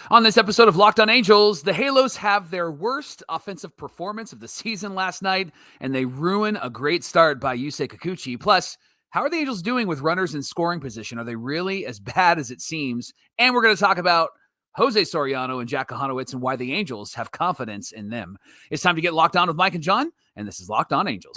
On this episode of Locked On Angels, the Halos have their worst offensive performance of the season last night, and they ruin a great start by Yusei Kikuchi. Plus, how are the Angels doing with runners in scoring position? Are they really as bad as it seems? And we're going to talk about José Soriano and Jack Kochanowicz and why the Angels have confidence in them. It's time to get locked on with Mike and John, and this is Locked On Angels.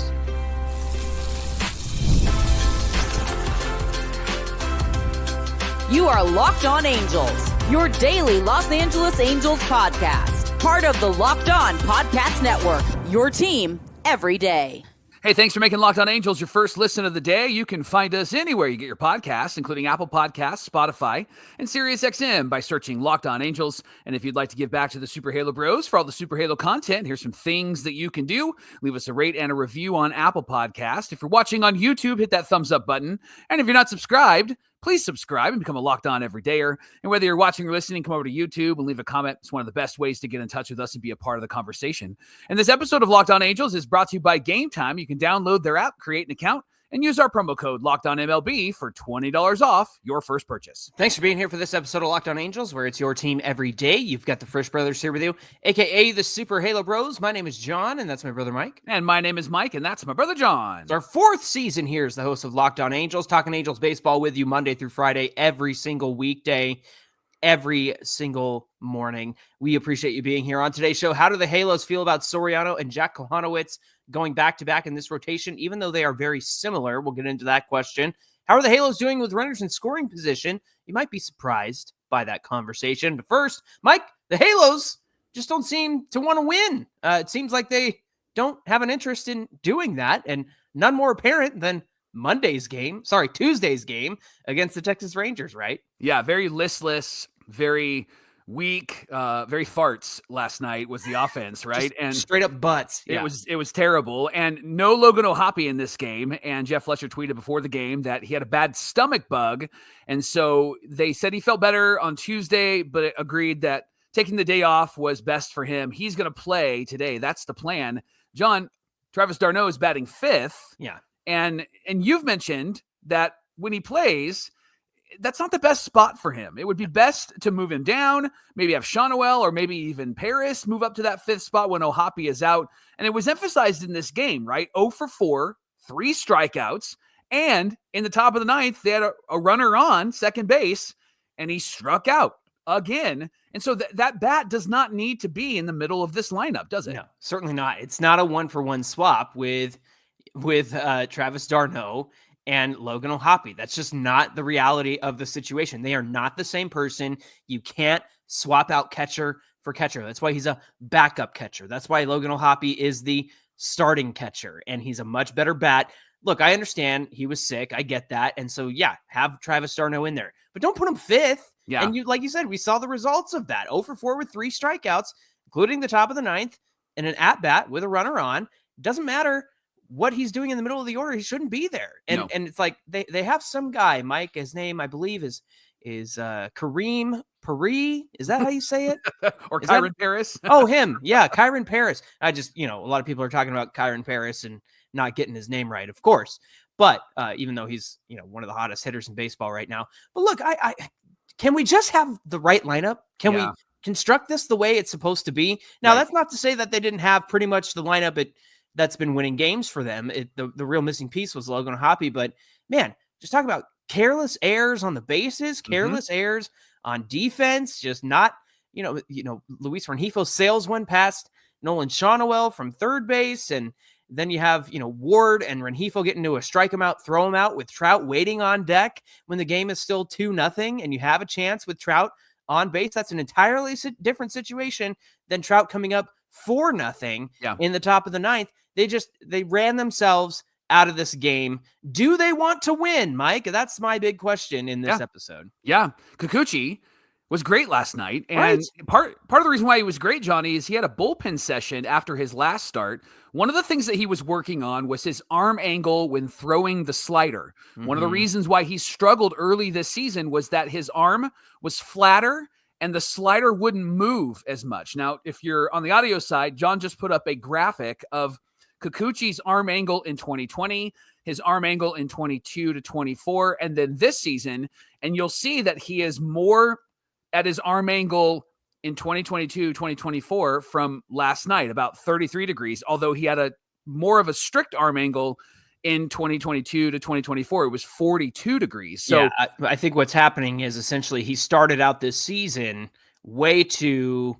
You are Locked On Angels, your daily Los Angeles Angels podcast. Part of the Locked On Podcast Network, your team every day. Hey, thanks for making Locked On Angels your first listen of the day. You can find us anywhere you get your podcasts, including Apple Podcasts, Spotify, and SiriusXM by searching Locked On Angels. And if you'd like to give back to the Super Halo Bros for all the Super Halo content, here's some things that you can do. Leave us a rate and a review on Apple Podcasts. If you're watching on YouTube, hit that thumbs up button. And if you're not subscribed, please subscribe and become a Locked On Everydayer. And whether you're watching or listening, come over to YouTube and leave a comment. It's one of the best ways to get in touch with us and be a part of the conversation. And this episode of Locked On Angels is brought to you by GameTime. You can download their app, create an account, and use our promo code LOCKEDONMLB for $20 off your first purchase. Thanks for being here for this episode of Locked On Angels, where it's your team every day. You've got the Frisch Brothers here with you, a.k.a. the Super Halo Bros. My name is John, and that's my brother Mike. And my name is Mike, and that's my brother John. It's our fourth season here as the host of Locked On Angels, talking Angels baseball with you Monday through Friday, every single weekday, every single morning. We appreciate you being here on today's show. How do the Halos feel about Soriano and Jack Kochanowicz going back-to-back in this rotation, even though they are very similar? We'll get into that question. How are the Halos doing with runners in scoring position? You might be surprised by that conversation. But first, Mike, the Halos just don't seem to want to win. It seems like they don't have an interest in doing that, and none more apparent than Tuesday's game against the Texas Rangers, right? Yeah, very listless, very weak, very farts last night was the offense, right? Just and straight up butts. Yeah. It was terrible. And no Logan O'Hoppe in this game. And Jeff Fletcher tweeted before the game that he had a bad stomach bug. And so they said he felt better on Tuesday, but agreed that taking the day off was best for him. He's going to play today. That's the plan. John, Travis d'Arnaud is batting fifth. Yeah. And you've mentioned that when he plays, that's not the best spot for him. It would be best to move him down, maybe have Shawnuel or maybe even Paris move up to that fifth spot when O'Hoppe is out. And it was emphasized in this game, right? 0 for 4, 3 strikeouts. And in the top of the ninth, they had a runner on second base, and he struck out again. And so that bat does not need to be in the middle of this lineup, does it? No, certainly not. It's not a 1-for-1 swap with Travis d'Arnaud and Logan O'Hoppe. That's just not the reality of the situation. They are not the same person. You can't swap out catcher for catcher. That's why he's a backup catcher. That's why Logan O'Hoppe is the starting catcher, and he's a much better bat. Look, I understand he was sick. I get that. And so, yeah, have Travis d'Arnaud in there. But don't put him fifth. Yeah. And like you said, we saw the results of that. 0 for 4 with 3 strikeouts, including the top of the ninth, and an at-bat with a runner on. Doesn't matter what he's doing in the middle of the order. He shouldn't be there. And it's like they have some guy, Mike, his name, I believe, is Kareem Pari. Is that how you say it? Or Kyron Paris? Oh, him. Yeah, Kyron Paris. I just, a lot of people are talking about Kyron Paris and not getting his name right, of course. But even though he's, one of the hottest hitters in baseball right now. But look, I can we just have the right lineup? Can we construct this the way it's supposed to be? Now, that's not to say that they didn't have pretty much the lineup that's been winning games for them. The real missing piece was Logan O'Hoppe, but man, just talk about careless errors on the bases, careless errors on defense, just not, Luis Rengifo sails one past Nolan Shawnuel from third base, and then you have, Ward and Rengifo getting to a strike him out, throw him out with Trout waiting on deck when the game is still 2-0, and you have a chance with Trout on base. That's an entirely different situation than Trout coming up 4-0 in the top of the ninth. They ran themselves out of this game. Do they want to win, Mike? That's my big question in this episode. Yeah. Kikuchi was great last night. And part of the reason why he was great, Johnny, is he had a bullpen session after his last start. One of the things that he was working on was his arm angle when throwing the slider. One of the reasons why he struggled early this season was that his arm was flatter and the slider wouldn't move as much. Now, if you're on the audio side, John just put up a graphic of Kikuchi's arm angle in 2020, his arm angle in 22 to 24, and then this season, and you'll see that he is more at his arm angle in 2022, 2024 from last night, about 33 degrees, although he had a more of a strict arm angle in 2022 to 2024. It was 42 degrees. So yeah, I think what's happening is essentially he started out this season way too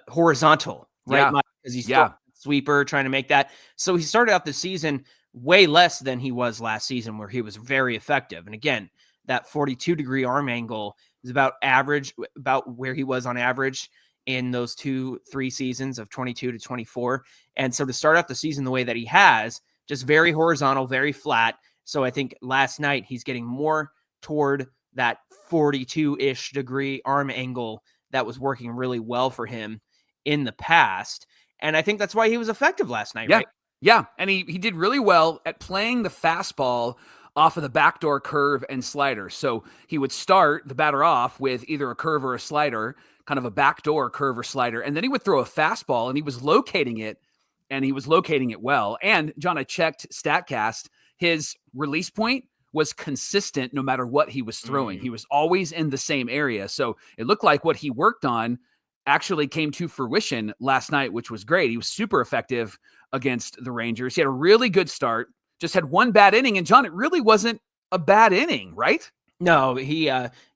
horizontal, right? Yeah. Because he's still sweeper trying to make that. So he started out the season way less than he was last season, where he was very effective. And again, that 42-degree arm angle is about average, about where he was on average in those 2-3 seasons of 22 to 24. And so to start out the season the way that he has, just very horizontal, very flat. So I think last night he's getting more toward that 42-ish degree arm angle that was working really well for him in the past. And I think that's why he was effective last night, right? Yeah. And he did really well at playing the fastball off of the backdoor curve and slider. So he would start the batter off with either a curve or a slider, kind of a backdoor curve or slider. And then he would throw a fastball, and he was locating it, and he was locating it well. And John, I checked StatCast, his release point was consistent no matter what he was throwing. He was always in the same area. So it looked like what he worked on actually came to fruition last night, which was great. He was super effective against the Rangers. He had a really good start, just had one bad inning. And John, it really wasn't a bad inning, right? No, he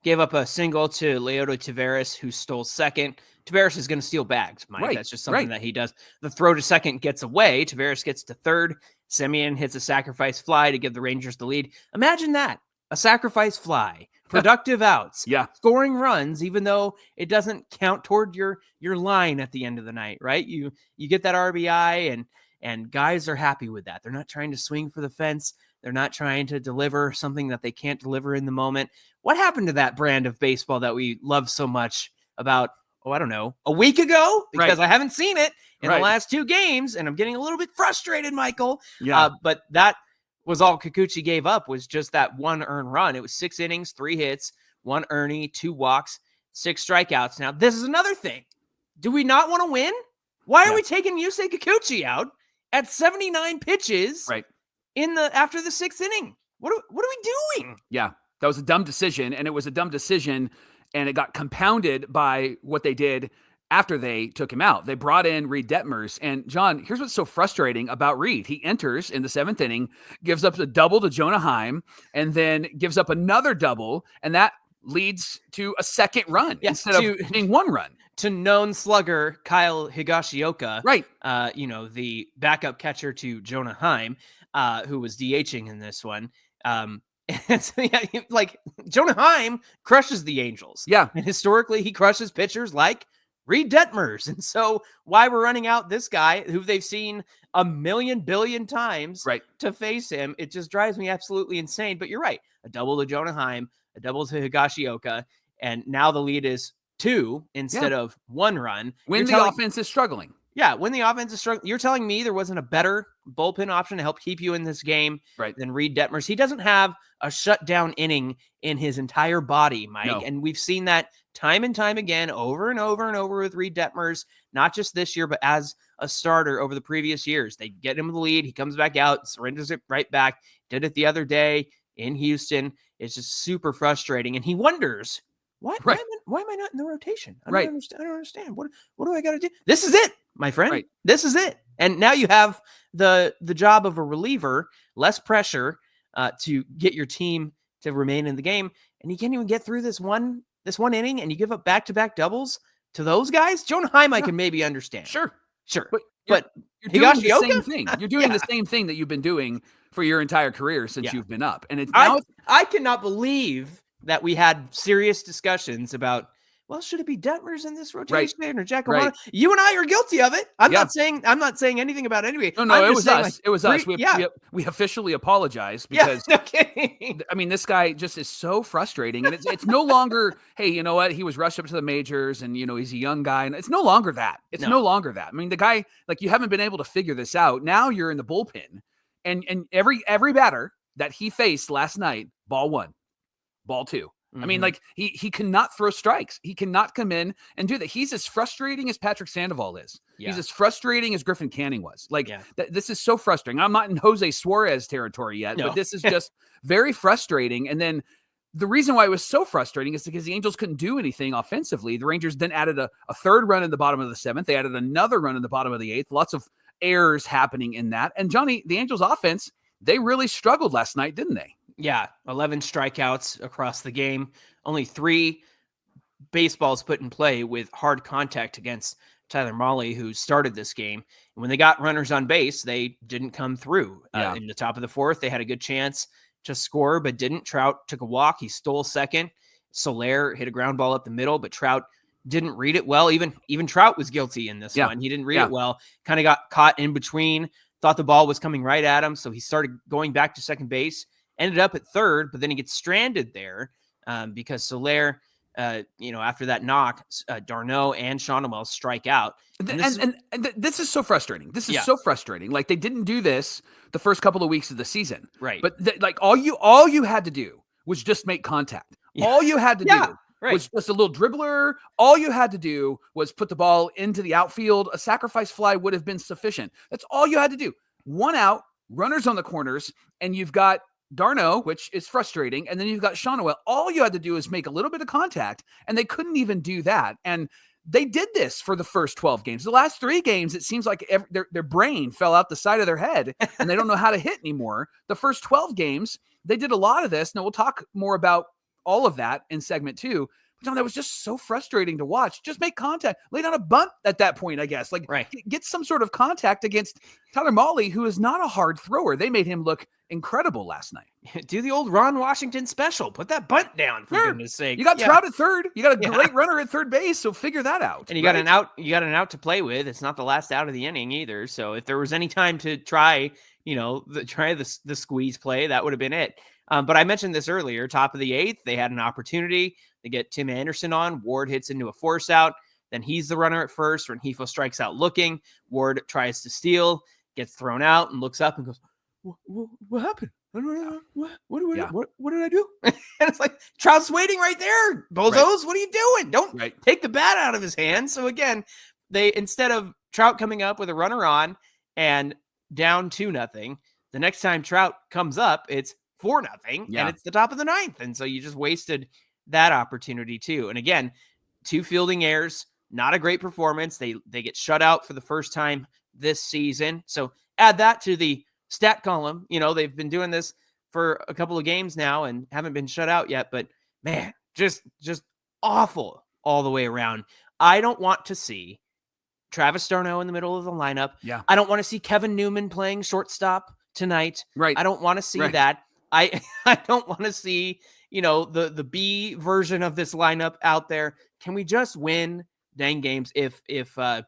gave up a single to Leoto Taveras, who stole second. Taveras is going to steal bags, Mike. Right, That's just something that he does. The throw to second gets away. Taveras gets to third. Semien hits a sacrifice fly to give the Rangers the lead. Imagine that. A sacrifice fly. Productive outs. Yeah. Scoring runs, even though it doesn't count toward your line at the end of the night, right? You get that RBI, and guys are happy with that. They're not trying to swing for the fence. They're not trying to deliver something that they can't deliver in the moment. What happened to that brand of baseball that we love so much about, I don't know, a week ago? Because I haven't seen it in the last 2 games, and I'm getting a little bit frustrated, Michael. Yeah. But that was all Kikuchi gave up, was just that one earned run. It was 6 innings, 3 hits, 1 earned, 2 walks, 6 strikeouts. Now, this is another thing. Do we not want to win? Why are we taking Yusei Kikuchi out at 79 pitches after the 6th inning? What are we doing? Yeah, that was a dumb decision, and it was a dumb decision, and it got compounded by what they did after they took him out. They brought in Reid Detmers, and John, here's what's so frustrating about Reid. He enters in the 7th inning, gives up a double to Jonah Heim, and then gives up another double, and that leads to a second run instead of being 1 run. To known slugger Kyle Higashioka, the backup catcher to Jonah Heim, who was DHing in this one. Like Jonah Heim crushes the Angels. Yeah. And historically, he crushes pitchers like Reid Detmers. And so why we're running out this guy who they've seen a million billion times to face him, it just drives me absolutely insane. But you're right. A double to Jonah Heim, a double to Higashioka, and now the lead is 2 instead of 1 run. When the offense is struggling. Yeah, when the offense is struggling. You're telling me there wasn't a better bullpen option to help keep you in this game than Reid Detmers? He doesn't have a shutdown inning in his entire body, Mike. No. And we've seen that time and time again, over and over and over with Reid Detmers, not just this year, but as a starter over the previous years. They get him the lead. He comes back out, surrenders it right back. Did it the other day in Houston. It's just super frustrating. And he wonders, why am I not in the rotation? I don't understand. What do I got to do? This is it, my friend. This is it. And now you have the job of a reliever, less pressure to get your team to remain in the game. And you can't even get through this one inning, and you give up back-to-back doubles to those guys. Jonah Heim, I can maybe understand. Sure. But you're doing the same thing. You're doing the same thing that you've been doing for your entire career since you've been up. And I cannot believe that we had serious discussions about, well, should it be Detmers in this rotation or Jack O'Connor? You and I are guilty of it. I'm not saying anything about anybody. No, it was us. It was us. We officially apologized because I mean, this guy just is so frustrating, and it's no longer, hey, you know what? He was rushed up to the majors, and he's a young guy, and it's no longer that. No longer that. I mean, the guy, like, you haven't been able to figure this out. Now you're in the bullpen, and every batter that he faced last night, ball 1. Ball 2. I mean, like, he cannot throw strikes. He cannot come in and do that. He's as frustrating as Patrick Sandoval is. Yeah. He's as frustrating as Griffin Canning was. Like, this is so frustrating. I'm not in Jose Suarez territory yet, but this is just very frustrating. And then the reason why it was so frustrating is because the Angels couldn't do anything offensively. The Rangers then added a third run in the bottom of the 7th. They added another run in the bottom of the 8th. Lots of errors happening in that. And Johnny, the Angels offense, they really struggled last night, didn't they? Yeah, 11 strikeouts across the game. Only 3 baseballs put in play with hard contact against Tyler Mahle, who started this game. And when they got runners on base, they didn't come through. In the top of the 4th, they had a good chance to score, but didn't. Trout took a walk. He stole second. Soler hit a ground ball up the middle, but Trout didn't read it well. Even Trout was guilty in this one. He didn't read it well. Kind of got caught in between, thought the ball was coming right at him. So he started going back to second base, ended up at third, but then he gets stranded there because Soler, after that knock, d'Arnaud and Shawnemel strike out. And this is so frustrating. This is so frustrating. Like, they didn't do this the first couple of weeks of the season. Right. But all you had to do was just make contact. Yeah. All you had to do was just a little dribbler. All you had to do was put the ball into the outfield. A sacrifice fly would have been sufficient. That's all you had to do. 1 out, runners on the corners, and you've got d'Arnaud, which is frustrating, and then you've got Shawnemel. All you had to do is make a little bit of contact, and they couldn't even do that. And they did this for the first 12 games. The last 3 games, it seems like their brain fell out the side of their head, and they don't know how to hit anymore. The first 12 games, they did a lot of this. Now, we'll talk more about all of that in segment 2. But John, that was just so frustrating to watch. Just make contact. Lay down a bunt at that point, I guess. Get some sort of contact against Tyler Mahle, who is not a hard thrower. They made him look incredible last night. Do the old Ron Washington special. Put that bunt down, for goodness sake. You got Trout at third. You got a great runner at third base, so figure that out. And you got an out. You got an out to play with. It's not the last out of the inning either. So if there was any time to try, the squeeze play, that would have been it. But I mentioned this earlier. Top of the 8th, they had an opportunity. They get Tim Anderson on. Ward hits into a force out. Then he's the runner at first. Rengifo strikes out looking. Ward tries to steal, gets thrown out, and looks up and goes, "What happened? What did I do?" And it's like, Trout's waiting right there. Bozos, What are you doing? Don't take the bat out of his hand. So again, they, instead of Trout coming up with a runner on and down 2-0, the next time Trout comes up, it's 4-0, and it's the top of the 9th. And so you just wasted that opportunity too. And again, 2 fielding errors, not a great performance. They get shut out for the first time this season. So add that to the stat column. They've been doing this for a couple of games now and haven't been shut out yet, but man, just awful all the way around. I don't want to see Travis d'Arnaud in the middle of the lineup. Yeah. I don't want to see Kevin Newman playing shortstop tonight. Right. I don't want to see that. I don't want to see, the B version of this lineup out there. Can we just win dang games if over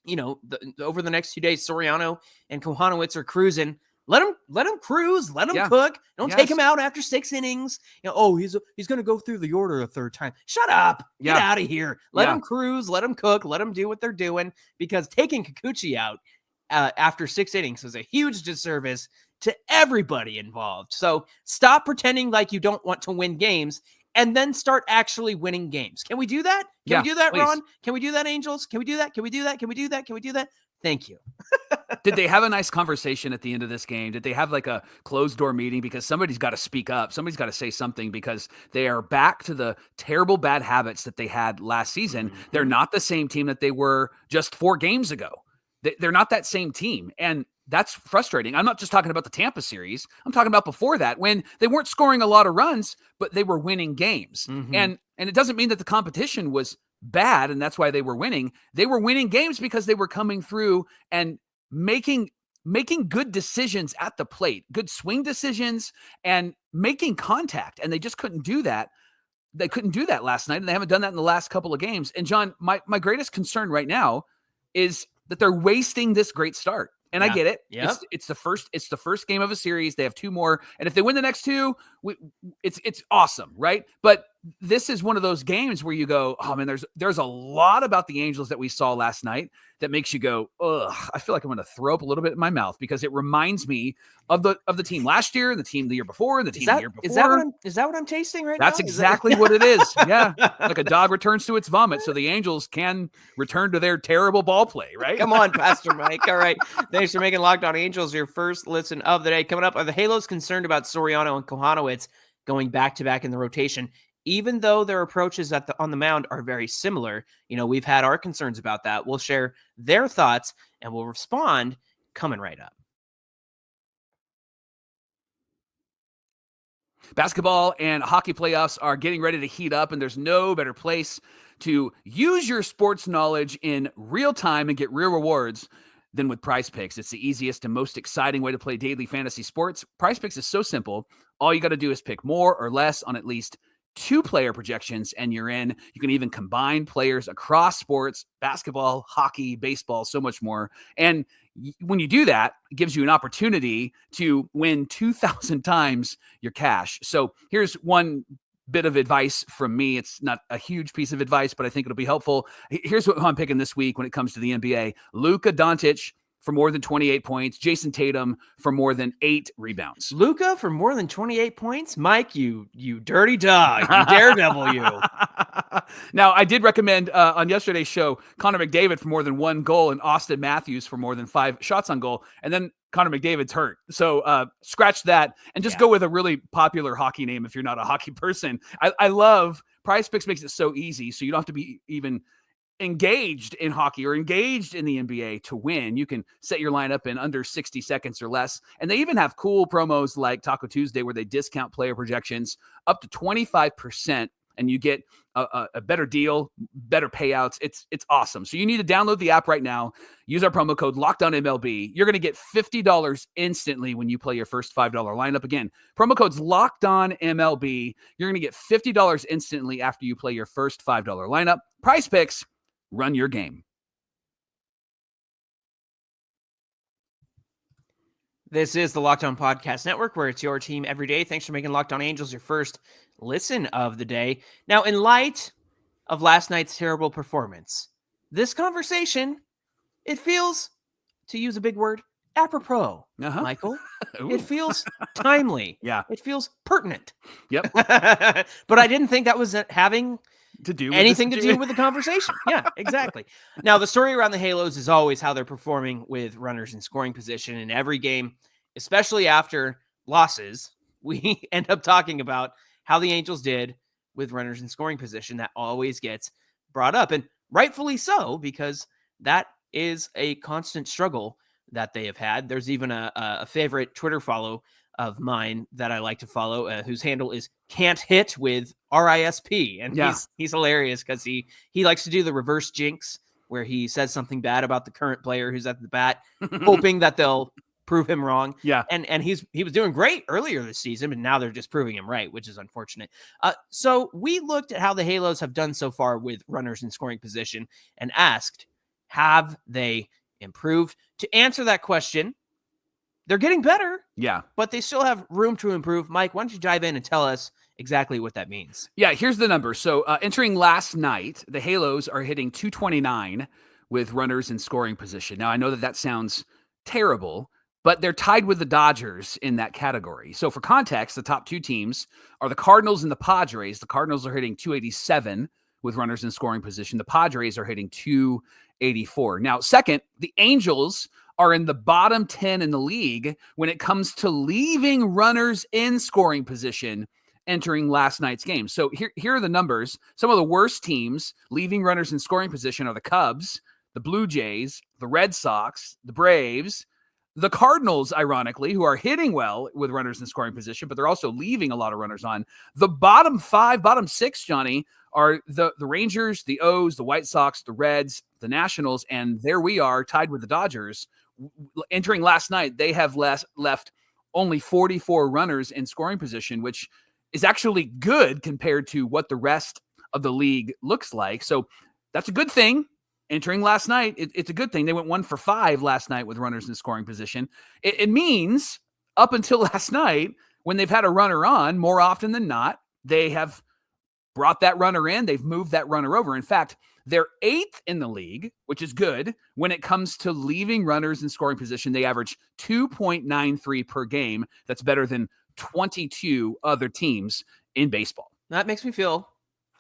the next 2 days, Soriano and Kochanowicz are cruising? Let him cruise, let him cook. Don't take him out after 6 innings. He's going to go through the order a third time. Shut up. Get out of here. Let him cruise, let him cook, let him do what they're doing, because taking Kikuchi out after 6 innings was a huge disservice to everybody involved. So stop pretending like you don't want to win games and then start actually winning games. Can we do that? Can we do that, please? Ron? Can we do that, Angels? Can we do that? Can we do that? Can we do that? Can we do that? Thank you. Did they have a nice conversation at the end of this game? Did they have like a closed door meeting? Because somebody's got to speak up. Somebody's got to say something, because they are back to the terrible bad habits that they had last season. Mm-hmm. They're not the same team that they were just 4 games ago. They're not that same team. And that's frustrating. I'm not just talking about the Tampa series. I'm talking about before that, when they weren't scoring a lot of runs, but they were winning games. Mm-hmm. And it doesn't mean that the competition was bad and that's why they were winning. They were winning games because they were coming through and making good decisions at the plate, good swing decisions, and making contact. And they just couldn't do that. They couldn't do that last night, and they haven't done that in the last couple of games. And John, my greatest concern right now is that they're wasting this great start. And I get it. Yep. It's the first game of a series. They have 2 more. And if they win the next 2, it's awesome, right? But this is one of those games where you go, oh man, there's a lot about the Angels that we saw last night that makes you go, ugh, I feel like I'm going to throw up a little bit in my mouth, because it reminds me of the team last year, and the team the year before, and the team the year before. Is that what I'm tasting right now? That's exactly what it is. Yeah. Like a dog returns to its vomit, so the Angels can return to their terrible ball play, right? Come on, Pastor Mike. All right. Thanks for making Locked On Angels your first listen of the day. Coming up, are the Halos concerned about Soriano and Kochanowicz going back to back in the rotation, even though their approaches on the mound are very similar. We've had our concerns about that. We'll share their thoughts and we'll respond coming right up. Basketball and hockey playoffs are getting ready to heat up, and there's no better place to use your sports knowledge in real time and get real rewards than with PrizePicks. It's the easiest and most exciting way to play daily fantasy sports. PrizePicks is so simple. All you got to do is pick more or less on at least 2 player projections, and you're in. You can even combine players across sports, basketball, hockey, baseball, so much more. And when you do that, it gives you an opportunity to win 2,000 times your cash. So here's one bit of advice from me. It's not a huge piece of advice, but I think it'll be helpful. Here's what I'm picking this week when it comes to the NBA. Luka Doncic for more than 28 points. Jason Tatum for more than 8 rebounds. Luka for more than 28 points? Mike, you dirty dog. You daredevil, you. Now, I did recommend on yesterday's show, Connor McDavid for more than 1 goal and Austin Matthews for more than 5 shots on goal. And then Connor McDavid's hurt. So scratch that and just go with a really popular hockey name if you're not a hockey person. I love PrizePicks makes it so easy. So you don't have to be even engaged in hockey or engaged in the NBA to win. You can set your lineup in under 60 seconds or less. And they even have cool promos like Taco Tuesday where they discount player projections up to 25%, and you get a better deal, better payouts. It's awesome. So you need to download the app right now. Use our promo code LOCKEDONMLB. You're going to get $50 instantly when you play your first $5 lineup. Again, promo code's LOCKEDONMLB. You're going to get $50 instantly after you play your first $5 lineup. PrizePicks. Run your game. This is the Locked On Podcast Network, where it's your team every day. Thanks for making Locked On Angels your first listen of the day. Now, in light of last night's terrible performance, this conversation, it feels, to use a big word, apropos, Michael. It feels timely. Yeah. It feels pertinent. Yep. But I didn't think that was having to do anything to do with the conversation. Yeah, exactly. Now, the story around the Halos is always how they're performing with runners in scoring position in every game, especially after losses. We end up talking about how the Angels did with runners in scoring position. That always gets brought up, and rightfully so, because that is a constant struggle that they have had. There's even a favorite Twitter follow of mine that I like to follow, whose handle is Can't Hit with RISP. And he's hilarious because he likes to do the reverse jinx where he says something bad about the current player who's at the bat, hoping that they'll prove him wrong. Yeah. And he was doing great earlier this season, but now they're just proving him right, which is unfortunate. So we looked at how the Halos have done so far with runners in scoring position and asked, have they improved? To answer that question, they're getting better. Yeah. But they still have room to improve. Mike, why don't you dive in and tell us exactly what that means? Yeah, here's the number. So entering last night, the Halos are hitting 229 with runners in scoring position. Now, I know that sounds terrible, but they're tied with the Dodgers in that category. So for context, the top 2 teams are the Cardinals and the Padres. The Cardinals are hitting 287 with runners in scoring position. The Padres are hitting 284. Now, second, the Angels are in the bottom 10 in the league when it comes to leaving runners in scoring position entering last night's game. So here are the numbers. Some of the worst teams leaving runners in scoring position are the Cubs, the Blue Jays, the Red Sox, the Braves, the Cardinals, ironically, who are hitting well with runners in scoring position, but they're also leaving a lot of runners on. The bottom 6, Johnny, are the Rangers, the O's, the White Sox, the Reds, the Nationals, and there we are tied with the Dodgers. Entering last night, they have left only 44 runners in scoring position, which is actually good compared to what the rest of the league looks like. So that's a good thing. Entering last night, it's a good thing. They went 1 for 5 last night with runners in scoring position. It means up until last night, when they've had a runner on, more often than not, they have brought that runner in. They've moved that runner over. In fact, they're 8th in the league, which is good. When it comes to leaving runners in scoring position, they average 2.93 per game. That's better than 22 other teams in baseball. That makes me feel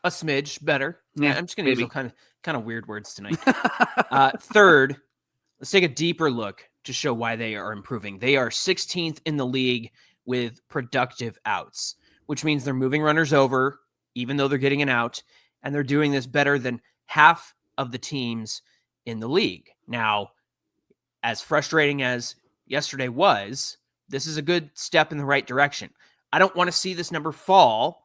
a smidge better. Yeah, I'm just going to use some kind of weird words tonight. Third, let's take a deeper look to show why they are improving. They are 16th in the league with productive outs. which means they're moving runners over, even though they're getting an out, and they're doing this better than half of the teams in the league. Now, as frustrating as yesterday was, this is a good step in the right direction. I don't want to see this number fall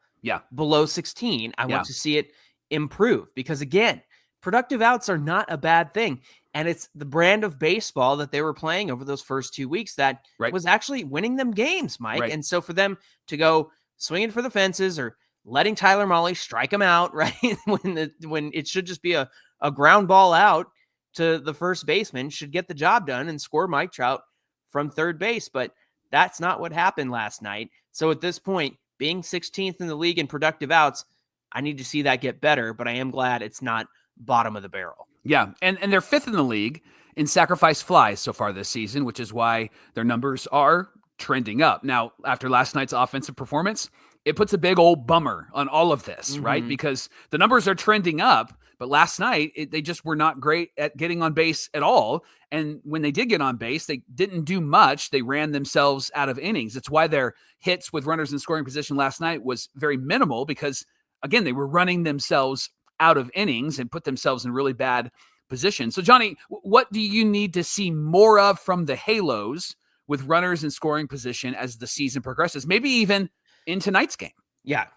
below 16. I want to see it improve because, again, productive outs are not a bad thing. And it's the brand of baseball that they were playing over those first 2 weeks that was actually winning them games, Mike. Right. And so for them to go swinging for the fences or letting Tyler Mahle strike him out, right, when it should just be a ground ball out to the first baseman, should get the job done and score Mike Trout from third base. But that's not what happened last night. So at this point, being 16th in the league in productive outs, I need to see that get better, but I am glad it's not bottom of the barrel. Yeah, and they're 5th in the league in sacrifice flies so far this season, which is why their numbers are trending up. Now, after last night's offensive performance, it puts a big old bummer on all of this, right? Because the numbers are trending up, but last night, they just were not great at getting on base at all. And when they did get on base, they didn't do much. They ran themselves out of innings. It's why their hits with runners in scoring position last night was very minimal because, again, they were running themselves out of innings and put themselves in really bad position. So, Johnny, what do you need to see more of from the Halos with runners in scoring position as the season progresses? Maybe even in tonight's game. Yeah.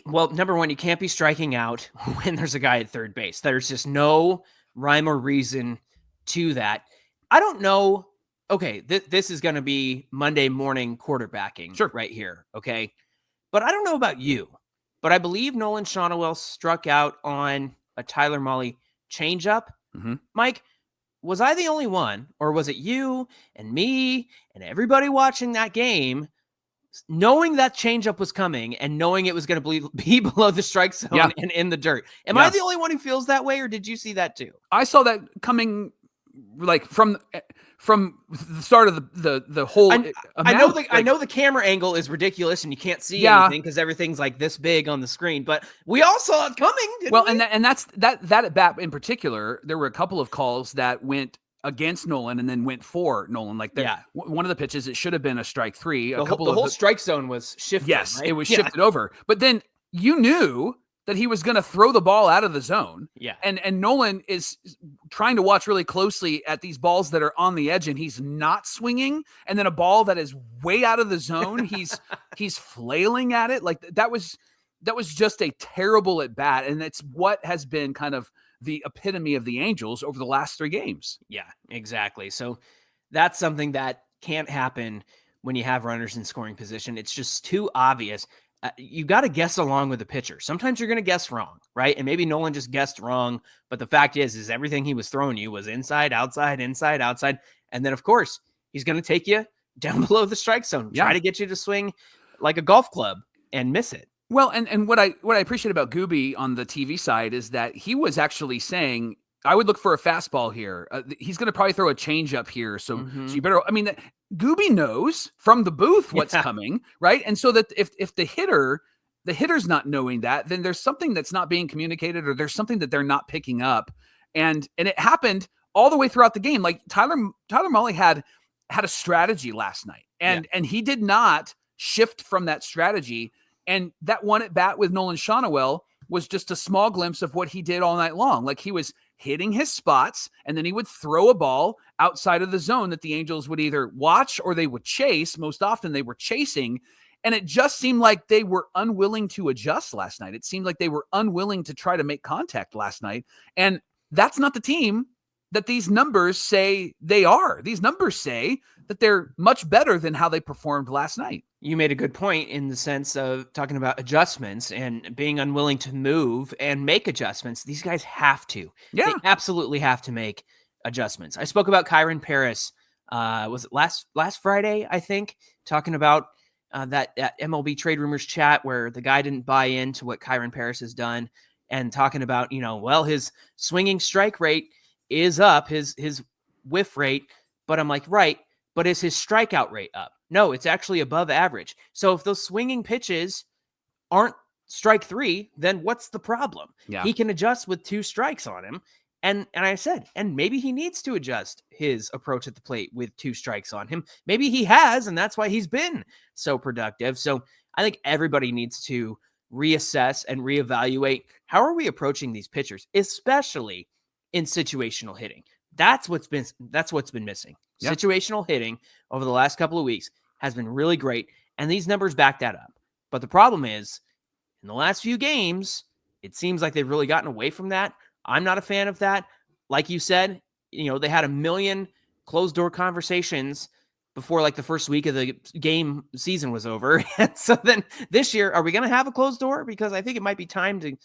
Well, number one, you can't be striking out when there's a guy at third base. There's just no rhyme or reason to that. I don't know. Okay, this is going to be Monday morning quarterbacking right here, okay? But I don't know about you, but I believe Nolan Shonowell struck out on a Tyler Mahle changeup. Mike, was I the only one, or was it you and me and everybody watching that game knowing that changeup was coming and knowing it was going to be below the strike zone and in the dirt? Am I the only one who feels that way, or did you see that too? I saw that coming like from the start of the whole. I know the camera angle is ridiculous and you can't see anything because everything's like this big on the screen, but we all saw it coming. Didn't we? And that's that at bat in particular. There were a couple of calls that went against Nolan and then went for Nolan. Like one of the pitches, it should have been a strike 3. The whole strike zone was shifted. Yes, right? it was shifted over. But then you knew that he was going to throw the ball out of the zone. Yeah. And Nolan is trying to watch really closely at these balls that are on the edge and he's not swinging. And then a ball that is way out of the zone, he's flailing at it. Like that was just a terrible at bat. And it's what has been kind of the epitome of the Angels over the last 3 games. Yeah, exactly. So that's something that can't happen when you have runners in scoring position. It's just too obvious. You got to guess along with the pitcher. Sometimes you're going to guess wrong, right? And maybe Nolan just guessed wrong. But the fact is everything he was throwing you was inside, outside. And then, of course, he's going to take you down below the strike zone, try to get you to swing like a golf club and miss it. Well, and what I appreciate about Gooby on the TV side is that he was actually saying, I would look for a fastball here. He's going to probably throw a changeup here. So you better, I mean, Gooby knows from the booth what's coming, right? And so that if the hitter's not knowing that, then there's something that's not being communicated or there's something that they're not picking up. And it happened all the way throughout the game. Like Tyler Mahle had a strategy last night and he did not shift from that strategy. And that one at bat with Nolan Shonowell was just a small glimpse of what he did all night long. Like he was hitting his spots and then he would throw a ball outside of the zone that the Angels would either watch or they would chase. Most often they were chasing. And it just seemed like they were unwilling to adjust last night. It seemed like they were unwilling to try to make contact last night. And that's not the team that these numbers say they are. These numbers say that they're much better than how they performed last night. You made a good point in the sense of talking about adjustments and being unwilling to move and make adjustments. These guys have to. Yeah. They absolutely have to make adjustments. I spoke about Kyron Paris. Was it last Friday, I think, talking about that MLB Trade Rumors chat where the guy didn't buy into what Kyron Paris has done and talking about, his swinging strike rate is up, his whiff rate. But I'm like, right. But is his strikeout rate up? No, it's actually above average. So if those swinging pitches aren't strike 3, then what's the problem? Yeah. He can adjust with 2 strikes on him. And I said, and maybe he needs to adjust his approach at the plate with 2 strikes on him. Maybe he has, and that's why he's been so productive. So I think everybody needs to reassess and reevaluate how are we approaching these pitchers, especially in situational hitting. That's what's been missing. Yep. Situational hitting over the last couple of weeks has been really great, and these numbers back that up. But the problem is, in the last few games, it seems like they've really gotten away from that. I'm not a fan of that. Like you said, they had 1 million closed door conversations before like the first week of the game season was over. And so then this year, are we going to have a closed door? Because I think it might be time to,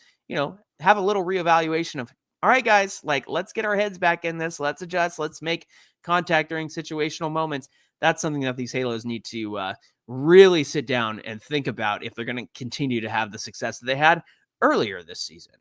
have a little reevaluation of, all right, guys, like, let's get our heads back in this. Let's adjust. Let's make contact during situational moments. That's something that these Halos need to really sit down and think about if they're going to continue to have the success that they had earlier this season.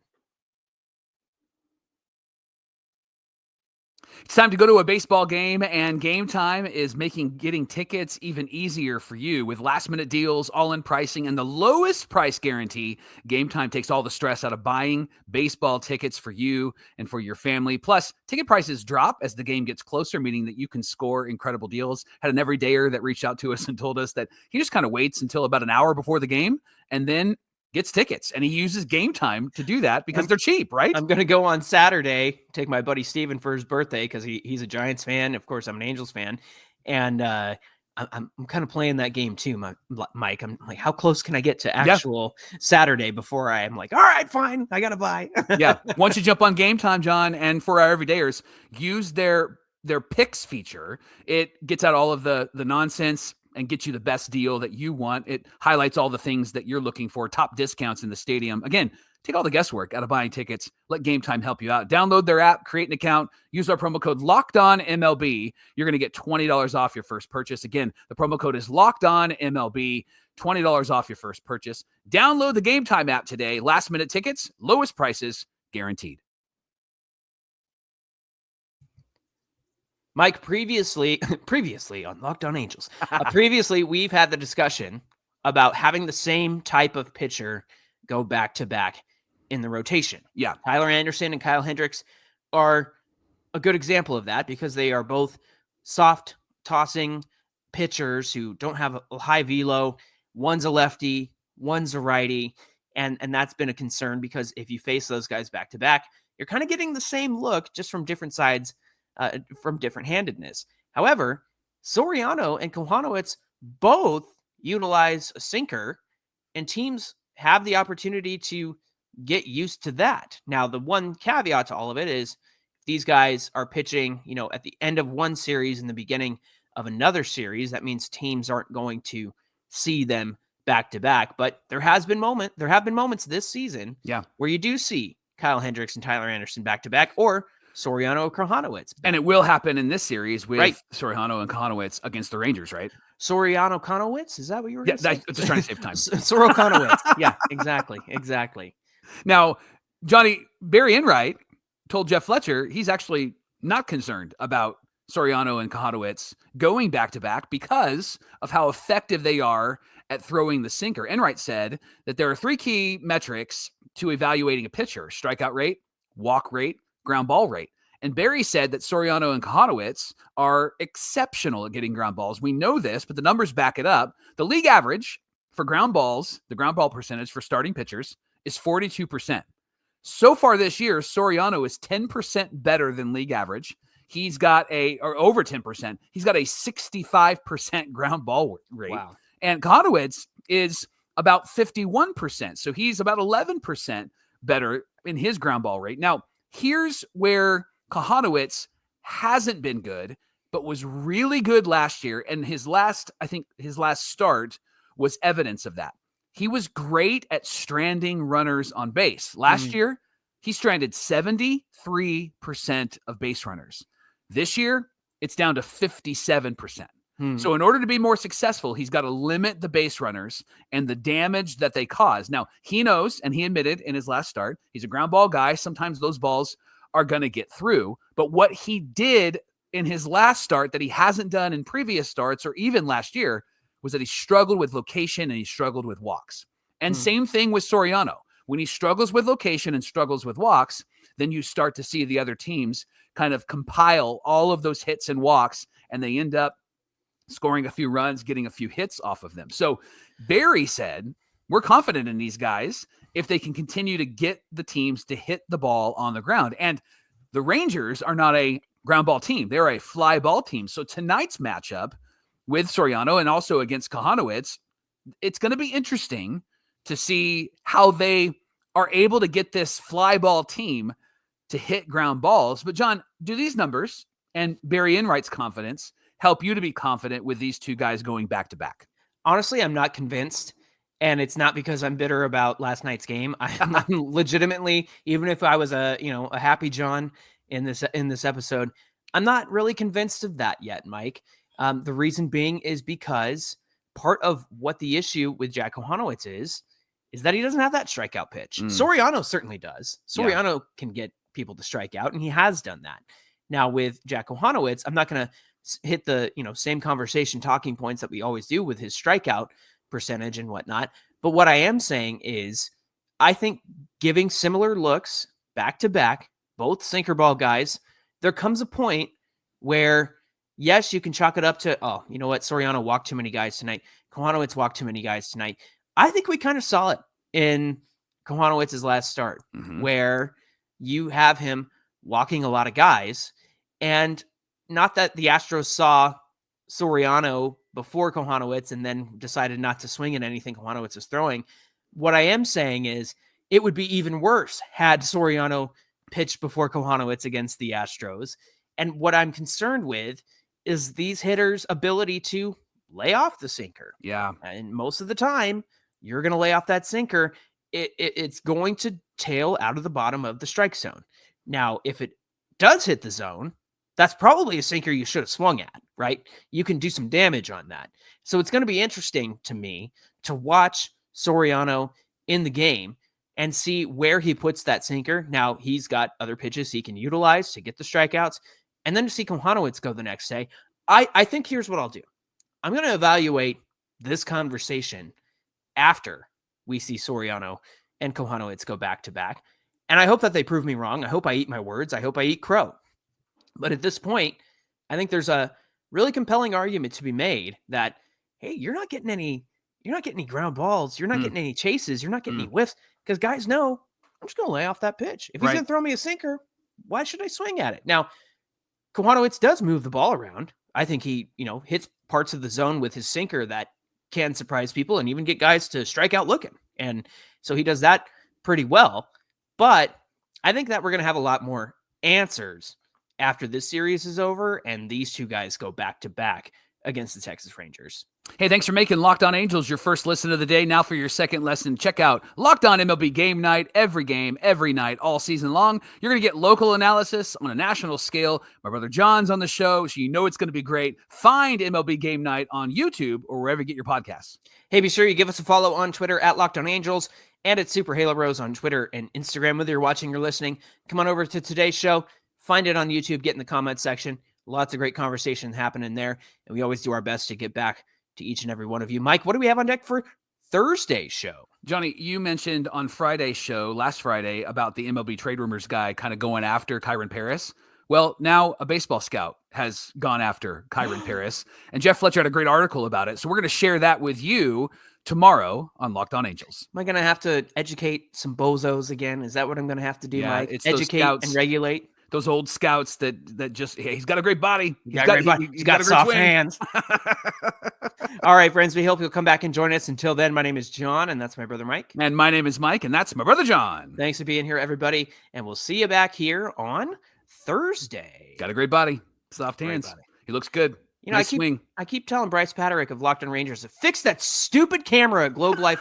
It's time to go to a baseball game, and GameTime is making getting tickets even easier for you with last-minute deals, all-in pricing, and the lowest price guarantee. GameTime takes all the stress out of buying baseball tickets for you and for your family. Plus, ticket prices drop as the game gets closer, meaning that you can score incredible deals. Had an everydayer that reached out to us and told us that he just kind of waits until about an hour before the game and then gets tickets, and he uses GameTime to do that because they're cheap, right? I'm going to go on Saturday, take my buddy Steven for his birthday because he's a Giants fan. Of course, I'm an Angels fan. And I'm kind of playing that game too, Mike. I'm like, how close can I get to actual Saturday before I'm like, all right, fine, I got to buy. Yeah. Once you jump on GameTime, John, and for our everydayers, use their picks feature. It gets out all of the nonsense and get you the best deal that you want. It highlights all the things that you're looking for, top discounts in the stadium. Again, take all the guesswork out of buying tickets. Let GameTime help you out. Download their app, create an account, use our promo code LOCKEDONMLB. You're going to get $20 off your first purchase. Again, the promo code is LOCKEDONMLB, $20 off your first purchase. Download the GameTime app today. Last minute tickets, lowest prices guaranteed. Mike, previously on Locked On Angels, previously we've had the discussion about having the same type of pitcher go back to back in the rotation. Yeah. Tyler Anderson and Kyle Hendricks are a good example of that because they are both soft tossing pitchers who don't have a high velo. One's a lefty, one's a righty. And that's been a concern because if you face those guys back to back, you're kind of getting the same look just from different sides, from different handedness. However, Soriano and Kochanowicz both utilize a sinker, and teams have the opportunity to get used to that. Now, the one caveat to all of it is these guys are pitching, at the end of one series and the beginning of another series. That means teams aren't going to see them back to back. But there have been moments this season where you do see Kyle Hendricks and Tyler Anderson back to back, or Soriano or Kochanowicz. And it will happen in this series with Soriano and Kochanowicz against the Rangers, right? Soriano Kochanowicz? Is that what you were going to say? Just trying to save time. Soro Kochanowicz. Yeah, exactly. Now, Johnny, Barry Enright told Jeff Fletcher he's actually not concerned about Soriano and Kochanowicz going back-to-back because of how effective they are at throwing the sinker. Enright said that there are 3 key metrics to evaluating a pitcher: strikeout rate, walk rate, ground ball rate. And Barry said that Soriano and Kochanowicz are exceptional at getting ground balls. We know this, but the numbers back it up. The league average for ground balls, the ground ball percentage for starting pitchers, is 42%. So far this year, Soriano is 10% better than league average. He's got over 10%. He's got a 65% ground ball rate. Wow. And Kochanowicz is about 51%. So he's about 11% better in his ground ball rate. Now, here's where Kochanowicz hasn't been good, but was really good last year. And his last start was evidence of that. He was great at stranding runners on base. Last year, he stranded 73% of base runners. This year, it's down to 57%. So in order to be more successful, he's got to limit the base runners and the damage that they cause. Now, he knows, and he admitted in his last start, he's a ground ball guy. Sometimes those balls are going to get through. But what he did in his last start that he hasn't done in previous starts or even last year was that he struggled with location and he struggled with walks. And same thing with Soriano. When he struggles with location and struggles with walks, then you start to see the other teams kind of compile all of those hits and walks, and they end up scoring a few runs, getting a few hits off of them. So Barry said, we're confident in these guys if they can continue to get the teams to hit the ball on the ground. And the Rangers are not a ground ball team. They're a fly ball team. So tonight's matchup with Soriano and also against Kochanowicz, it's going to be interesting to see how they are able to get this fly ball team to hit ground balls. But John, do these numbers and Barry Enright's confidence help you to be confident with these two guys going back to back? Honestly, I'm not convinced. And it's not because I'm bitter about last night's game. I'm legitimately, even if I was a happy John in this episode, I'm not really convinced of that yet, Mike. The reason being is because part of what the issue with Jack Kochanowicz is that he doesn't have that strikeout pitch. Soriano certainly does. Soriano can get people to strike out, and he has done that. Now with Jack Kochanowicz, I'm not going to hit the same conversation talking points that we always do with his strikeout percentage and whatnot. But what I am saying is I think giving similar looks back to back, both sinker ball guys, there comes a point where, yes, you can chalk it up to, oh, you know what? Soriano walked too many guys tonight. Kochanowicz walked too many guys tonight. I think we kind of saw it in Kochanowicz's last start, where you have him walking a lot of guys. And not that the Astros saw Soriano before Kochanowicz and then decided not to swing at anything Kochanowicz was throwing. What I am saying is it would be even worse had Soriano pitched before Kochanowicz against the Astros. And what I'm concerned with is these hitters' ability to lay off the sinker. Yeah. And most of the time, you're going to lay off that sinker. It's going to tail out of the bottom of the strike zone. Now, if it does hit the zone, that's probably a sinker you should have swung at, right? You can do some damage on that. So it's going to be interesting to me to watch Soriano in the game and see where he puts that sinker. Now, he's got other pitches he can utilize to get the strikeouts, and then to see Kochanowicz go the next day. I think here's what I'll do. I'm going to evaluate this conversation after we see Soriano and Kochanowicz go back to back. And I hope that they prove me wrong. I hope I eat my words. I hope I eat crow. But at this point, I think there's a really compelling argument to be made that, hey, you're not getting any ground balls. You're not getting any chases. You're not getting any whiffs, because guys know I'm just going to lay off that pitch. If he's going to throw me a sinker, why should I swing at it? Now, Kochanowicz does move the ball around. I think he, hits parts of the zone with his sinker that can surprise people and even get guys to strike out looking. And so he does that pretty well. But I think that we're going to have a lot more answers after this series is over and these two guys go back to back against the Texas Rangers. Hey, thanks for making Locked On Angels your first listen of the day. Now for your second lesson, check out Locked On MLB Game Night, every game, every night, all season long. You're going to get local analysis on a national scale. My brother John's on the show, so you know it's going to be great. Find MLB Game Night on YouTube or wherever you get your podcasts. Hey, be sure you give us a follow on Twitter at Locked On Angels and at Super Halo Bros on Twitter and Instagram, whether you're watching or listening. Come on over to today's show. Find it on YouTube. Get in the comment section. Lots of great conversation happening there, and we always do our best to get back to each and every one of you. Mike, what do we have on deck for Thursday's show? Johnny, you mentioned on Friday's show, last Friday, about the MLB trade rumors guy kind of going after Kyron Paris. Well, now a baseball scout has gone after Kyron Paris, and Jeff Fletcher had a great article about it. So we're going to share that with you tomorrow on Locked On Angels. Am I going to have to educate some bozos again? Is that what I'm going to have to do, Mike? It's educate and regulate? Those old scouts that just, hey, he's got a great body. He's got soft hands. All right, friends, we hope you'll come back and join us. Until then, my name is John, and that's my brother Mike. And my name is Mike, and that's my brother John. Thanks for being here, everybody, and we'll see you back here on Thursday. Got a great body. Soft hands. He looks good. I keep telling Bryce Patrick of Locked On Rangers to fix that stupid camera at Globe Life